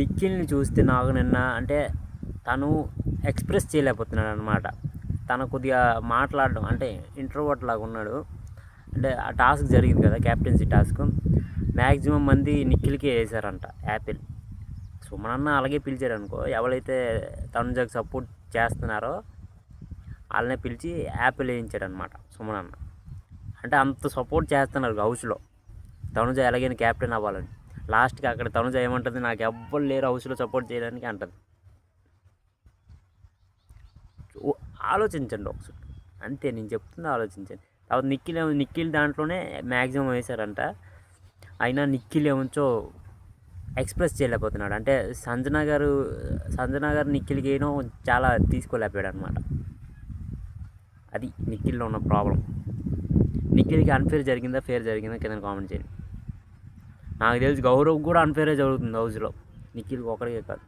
నిఖిల్ని చూస్తే నాకు నిన్న అంటే తను ఎక్స్ప్రెస్ చేయలేకపోతున్నాడు అనమాట. తను కొద్దిగా మాట్లాడడం అంటే ఇంట్రోవర్ట్ లాగా ఉన్నాడు. అంటే ఆ టాస్క్ జరిగింది కదా, క్యాప్టెన్సీ టాస్క్, మ్యాక్సిమం మంది నిఖిల్కే వేశారంట యాపిల్. సుమనన్న అలాగే పిలిచారు అనుకో, ఎవరైతే తనుజకు సపోర్ట్ చేస్తున్నారో వాళ్ళనే పిలిచి యాపిల్ వేయించాడు అనమాట సుమనన్న. అంటే అంత సపోర్ట్ చేస్తున్నారు హౌస్లో తనుజ ఎలాగైనా క్యాప్టెన్ అవ్వాలని. లాస్ట్కి అక్కడ తనుజ ఏమంటుంది, నాకు ఎవ్వరు లేరు హౌస్లో సపోర్ట్ చేయడానికి అంటుంది. ఆలోచించండి ఒకసారి, అంతే నేను చెప్తుంది ఆలోచించండి. తర్వాత నిఖిల్ దాంట్లోనే మ్యాక్సిమం వేశారంట. అయినా నిఖిల్ ఏమంచో ఎక్స్ప్రెస్ చేయలేకపోతున్నాడు. అంటే సంజన గారు నిఖిల్కి ఏనో చాలా తీసుకోలేకపోయాడు అనమాట. అది నిఖిల్లో ఉన్న ప్రాబ్లం. నిఖిల్కి అన్ఫేర్ జరిగిందా ఫేర్ జరిగిందా కింద కామెంట్ చేయండి. నాకు తెలిసి గౌరవ్ కూడా అన్ఫేరే జరుగుతుంది హౌస్లో, నిఖిల్కి ఒకరికే కాదు.